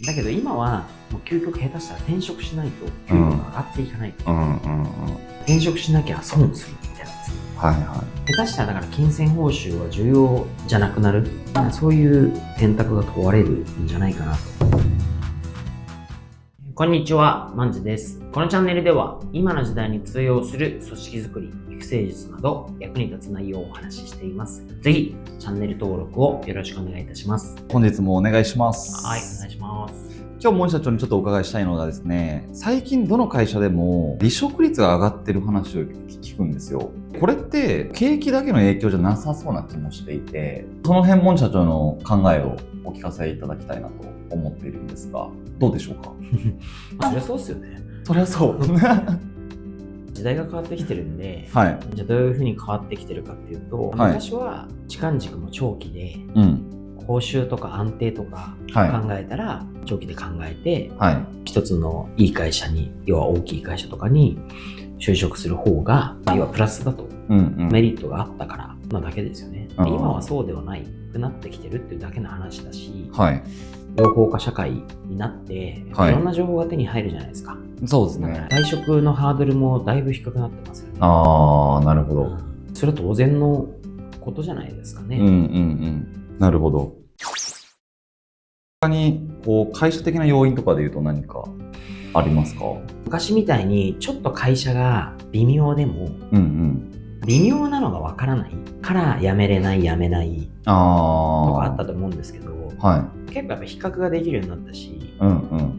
だけど今はもう究極下手したら転職しないと給料が上がっていかない、転職しなきゃ損するみたいなんですよ。下手したらだから金銭報酬は重要じゃなくなる、そういう選択が問われるんじゃないかなと。こんにちは、まんじです。このチャンネルでは今の時代に通用する組織づくり、育成術など役に立つ内容をお話ししています。ぜひチャンネル登録をよろしくお願いいたします。本日もお願いします。はい、お願いします。今日、森社長にちょっとお伺いしたいのがですね、最近どの会社でも離職率が上がってる話を聞くんですよ。これって景気だけの影響じゃなさそうな気もしていて、その辺森社長の考えをお聞かせいただきたいなと思っているんですが、どうでしょうか？そりゃそうっすよね。そりゃそう時代が変わってきてるんで、はい、じゃあどういうふうに変わってきてるかっていうと、昔は時間軸も長期で、報酬とか安定とか考えたら長期で考えて、一つのいい会社に、要は大きい会社とかに就職する方が、要はプラスだと、メリットがあったからなだけですよね。今はそうではないくなってきてるっていうだけの話だし、情報化社会になって、いろんな情報が手に入るじゃないですか。そうですね。退職のハードルもだいぶ低くなってますよね。ああ、なるほど。それは当然のことじゃないですかね。なるほど。他に会社的な要因とかで言うと何かありますか？昔みたいにちょっと会社が微妙でも、微妙なのがわからないから辞めれない辞めないとかあったと思うんですけど、結構やっぱ比較ができるようになったし、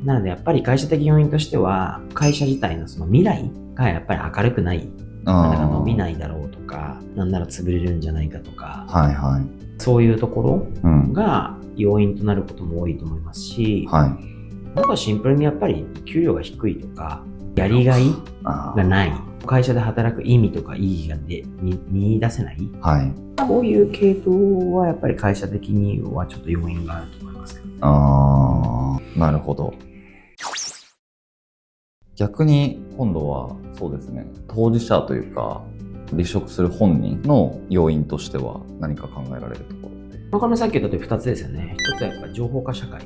なのでやっぱり会社的要因としては会社自体のその未来がやっぱり明るくない、なんだか伸びないだろうとか、なんなら潰れるんじゃないかとか、そういうところが要因となることも多いと思いますし、あとはシンプルにやっぱり給料が低いとか、やりがいがない、会社で働く意味とか意義が見出せない、こういう系統はやっぱり会社的にはちょっと要因があると思いますけど。なるほど。逆に今度はそうですね、当事者というか離職する本人の要因としては何か考えられるところって？このさっき言ったと2つですよね。1つはやっぱり情報化社会。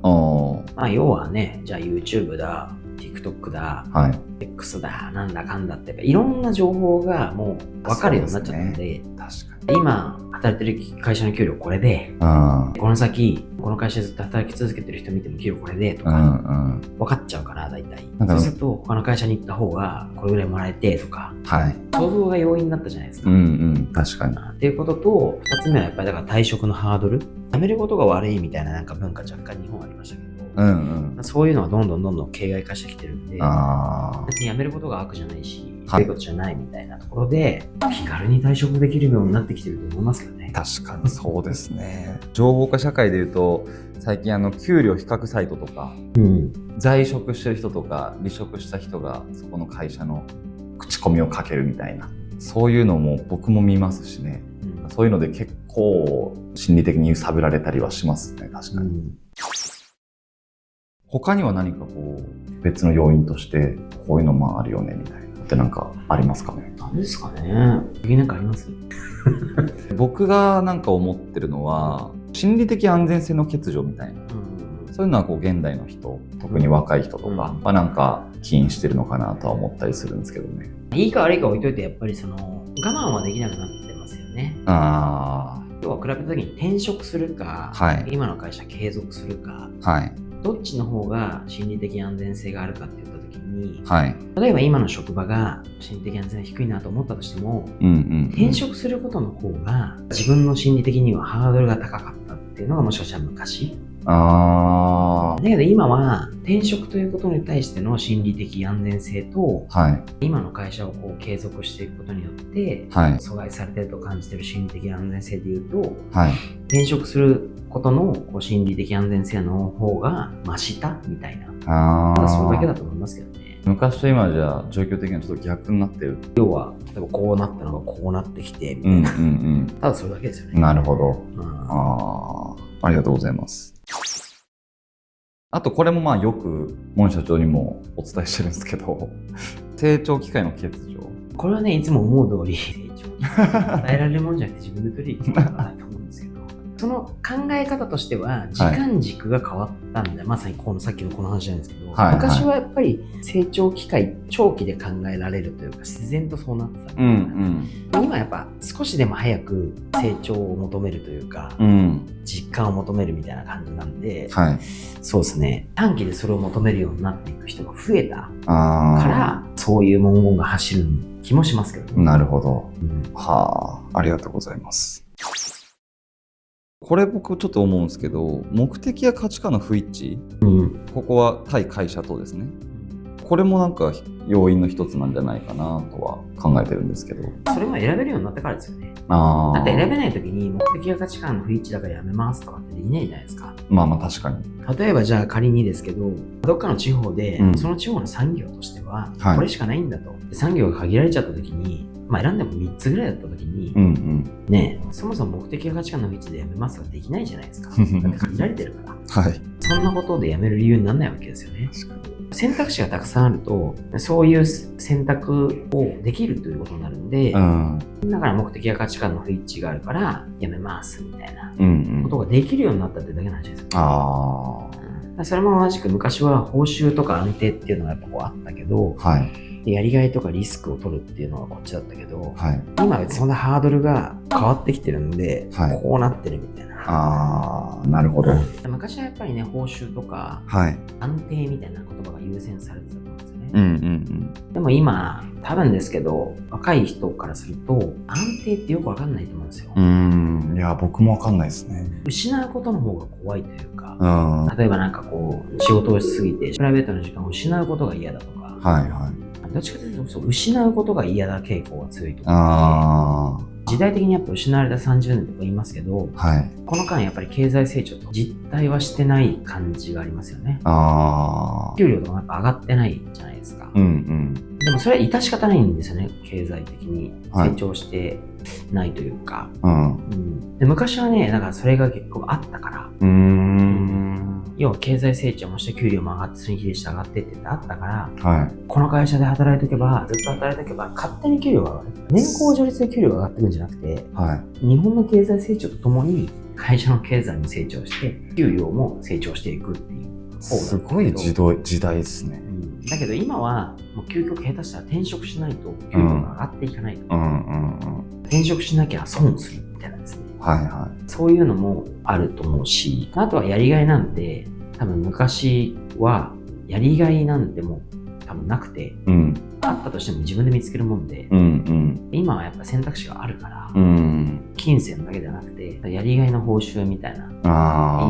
要はね、じゃあ YouTube だ、TikTok だ、X だ、なんだかんだっていろんな情報がもう分かるようになっちゃったんで、今働いてる会社の給料これで、この先この会社ずっと働き続けてる人見ても給料これでとか、分かっちゃうから大体。そうすると他の会社に行った方がこれぐらいもらえてとか、想像が要因になったじゃないですか。確かに。っていうことと、2つ目はやっぱりだから退職のハードル、辞めることが悪いみたいななんか文化若干日本ありましたけど、そういうのはどんどん形骸化してきてるんで、別に辞めることが悪じゃないし、悪いことじゃないみたいなところで、気軽に退職できるようになってきてると思いますけどね。確かにそうですね。情報化社会でいうと、最近給料比較サイトとか、在職してる人とか離職した人がそこの会社の口コミをかけるみたいな、そういうのも僕も見ますしね。そういうので結構心理的に揺さぶられたりはしますね。確かに。他には何か別の要因としてこういうのもあるよねみたいなって何かありますかね？何ですかね。なんかあります？僕がなんか思ってるのは心理的安全性の欠如みたいな、そういうのは現代の人、特に若い人とかはなんか起因してるのかなとは思ったりするんですけどね。いいか悪いか置いといて、やっぱり我慢はできなくなってますよね。要は比べた時に転職するか、今の会社継続するか、どっちの方が心理的安全性があるかって言った時に、例えば今の職場が心理的安全性が低いなと思ったとしても、転職することの方が自分の心理的にはハードルが高かったっていうのがもしかしたら昔。だけど今は転職ということに対しての心理的安全性と、今の会社を継続していくことによって、阻害されてると感じている心理的安全性でいうと、転職することの心理的安全性の方が増したみたいな、ただそれだけだと思いますけどね。昔と今じゃ状況的にはちょっと逆になってる。要は例えばこうなったのがこうなってきてみたいな、ただそれだけですよね。なるほど。ありがとうございます。あとこれもよく森社長にもお伝えしてるんですけど、成長機会の欠如。これはね、いつも思う通り成長機会与えられるもんじゃなくて自分で取りに行くのかなと思うんですけどその考え方としては時間軸が変わったんで、まさにさっきのこの話なんですけど、昔はやっぱり成長機会長期で考えられるというか自然とそうなってた、今やっぱ少しでも早く成長を求めるというか、実感を求めるみたいな感じなんで、そうですね、短期でそれを求めるようになっていく人が増えたからそういう文言が走る気もしますけどね。なるほど、はあ、ありがとうございます。これ僕ちょっと思うんですけど、目的や価値観の不一致、ここは対会社とですね、これもなんか要因の一つなんじゃないかなとは考えてるんですけど。それも選べるようになってからですよね。だって選べない時に目的や価値観の不一致だからやめますとかってできないじゃないですか。まあ確かに。例えばじゃあ仮にですけど、どっかの地方で、その地方の産業としてはこれしかないんだと、産業が限られちゃった時に、選んでも3つぐらいだった時に、ね、そもそも目的や価値観の不一致でやめますができないじゃないですか。だって限られてるから。そんなことでやめる理由にならないわけですよね。選択肢がたくさんあると、そういう選択をできるということになるんで、だから目的や価値観の不一致があるからやめますみたいなことができるようになったってだけの話ですよ。それも同じく昔は報酬とか安定っていうのがやっぱあったけど、やりがいとかリスクを取るっていうのがこっちだったけど、今はそんなハードルが変わってきてるんで、こうなってるみたいな。なるほど。昔はやっぱりね、報酬とか、安定みたいな言葉が優先されてたと思うんですよね。でも今、多分ですけど、若い人からすると、安定ってよくわかんないと思うんですよ。いや、僕もわかんないですね。失うことの方が怖いというか、例えばなんかこう、仕事をしすぎて、プライベートの時間を失うことが嫌だとか、どっちかというと失うことが嫌だ傾向が強いとか、時代的にやっぱ失われた30年とか言いますけど、この間やっぱり経済成長と実態はしてない感じがありますよね。給料とかやっぱ上がってないじゃないですか。でもそれは致し方ないんですよね。経済的に成長してないというか、で昔はね、だからそれが結構あったから、要は経済成長もして給料も上がって、それに比例して上がってってあったから、この会社で働いておけば、ずっと働いておけば勝手に給料が上がる。年功序列で給料が上がっていくんじゃなくて、日本の経済成長とともに会社の経済も成長して給料も成長していくっていう。すごい時代ですね。だけど今はもう究極下手したら転職しないと給料が上がっていかないと、転職しなきゃ損するみたいなんですね。そういうのもあると思うし、あとはやりがいなんて、多分昔はやりがいなんてもう多分なくて、あったとしても自分で見つけるもんで、今はやっぱ選択肢があるから、金銭だけじゃなくてやりがいの報酬みたいな意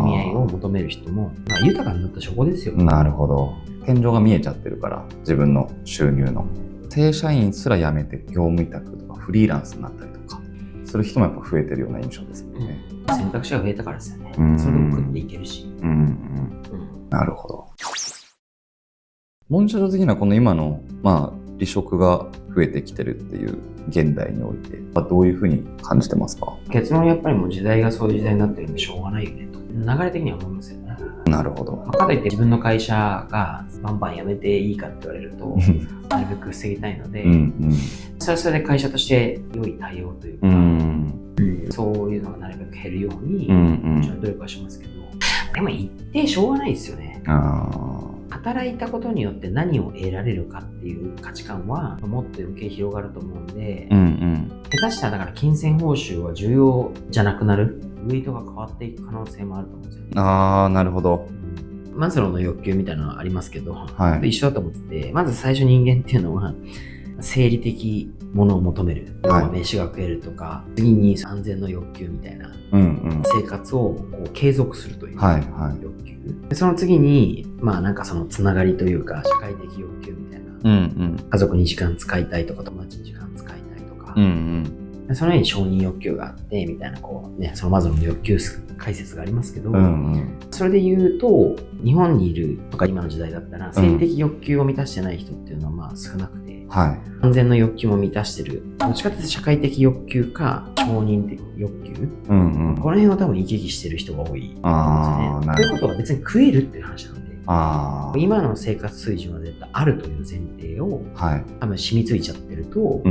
味合いを求める人も豊かになった証拠ですよ。なるほど。天井が見えちゃってるから、自分の収入の。正社員すら辞めて業務委託とかフリーランスになったりとかする人もやっぱ増えてるような印象ですもんね。選択肢が増えたからですよね。それでも食っていけるし。なるほど。モンシャル的にはこの今の離職が増えてきてるっていう現代においてどういうふうに感じてますか？結論やっぱりもう時代がそういう時代になってるんでしょうがないよねと流れ的には思いますよね。なるほど。かといって自分の会社がバンバン辞めていいかって言われるとなるべく防ぎたいので、それはそれで会社として良い対応というか、そういうのがなるべく減るようにもちろん努力はしますけど、でも一定しょうがないですよね。働いたことによって何を得られるかっていう価値観はもっと余計広がると思うんで、下手したらだから金銭報酬は重要じゃなくなる、ウェイトが変わっていく可能性もあると思うんですよね。なるほど。マズローの欲求みたいなのありますけど、一緒だと思ってて、まず最初人間っていうのは生理的ものを求める、飯が食えるとか、次に安全の欲求みたいな、生活をこう継続するという欲求、でその次になんかそのつながりというか社会的欲求みたいな、家族に時間使いたいとか友達に時間使いたいとか、そのように承認欲求があってみたいなそのマズローの欲求解説がありますけど、それで言うと日本にいるとか今の時代だったら生理的欲求を満たしてない人っていうのは少なくて、安全の欲求も満たしてる、どっちかというと社会的欲求か承認的欲求、この辺を多分行き来してる人が多いんですよね。ということは別に食えるっていう話なので、今の生活水準は絶対あるという前提を、多分染みついちゃってると、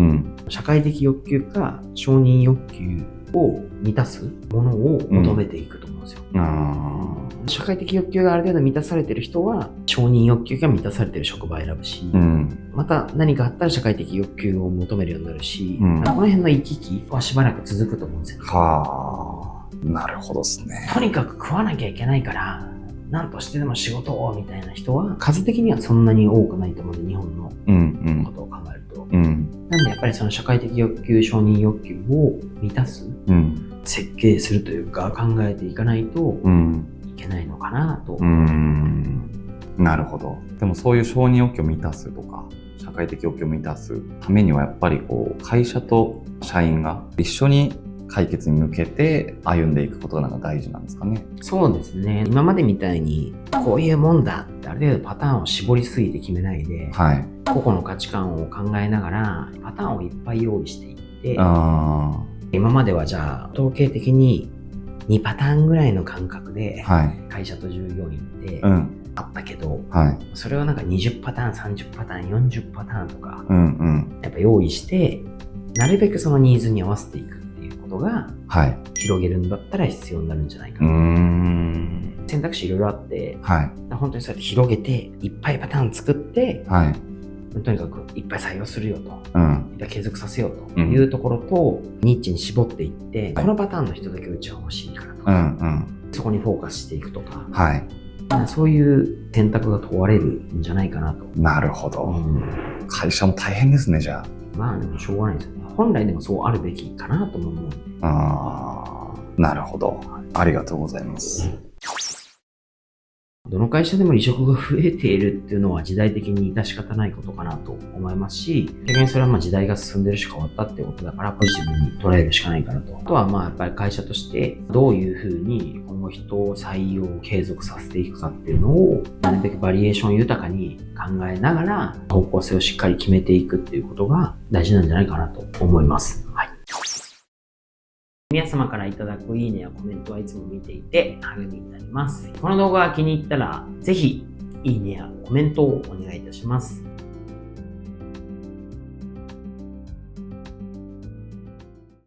社会的欲求か承認欲求を満たすものを求めていくと思うんですよ。社会的欲求がある程度満たされてる人は承認欲求が満たされてる職場を選ぶし、また何かあったら社会的欲求を求めるようになるし、この辺の行き来はしばらく続くと思うんですよ。なるほどですね。とにかく食わなきゃいけないから何としてでも仕事をみたいな人は数的にはそんなに多くないと思うので、日本のことを考えると、なんでやっぱりその社会的欲求、承認欲求を満たす、設計するというか考えていかないといけないのかなと。なるほど。でもそういう承認欲求を満たすとか社会的欲求を満たすためにはやっぱり会社と社員が一緒に解決に向けて歩んでいくことが大事なんですかね。そうですね。今までみたいにこういうもんだってある程度パターンを絞りすぎて決めないで、個々の価値観を考えながらパターンをいっぱい用意していって、今まではじゃあ統計的に2パターンぐらいの感覚で会社と従業員ってあったけど、それをなんか20パターン、30パターン、40パターンとかやっぱ用意してなるべくそのニーズに合わせていくことが、広げるんだったら必要になるんじゃないかな。選択肢いろいろあって、本当にそうやって広げていっぱいパターン作って、とにかくいっぱい採用するよと、いっぱい継続させようというところと、ニッチに絞っていって、このパターンの人だけうちは欲しいからとか、そこにフォーカスしていくとか、そういう選択が問われるんじゃないかなと。なるほど。会社も大変ですね、じゃあ。まあでもしょうがないですよね。本来でもそうあるべきかなとも思うんで。なるほど。ありがとうございます。どの会社でも離職が増えているっていうのは時代的に致し方ないことかなと思いますし、逆にそれは時代が進んでるし変わったっていうことだからポジティブに捉えるしかないかなと。あとはやっぱり会社としてどういうふうに今後人を採用継続させていくかっていうのをなるべくバリエーション豊かに考えながら方向性をしっかり決めていくっていうことが大事なんじゃないかなと思います。皆様からいただくいいねやコメントはいつも見ていて励みになります。この動画が気に入ったらぜひいいねやコメントをお願いいたします。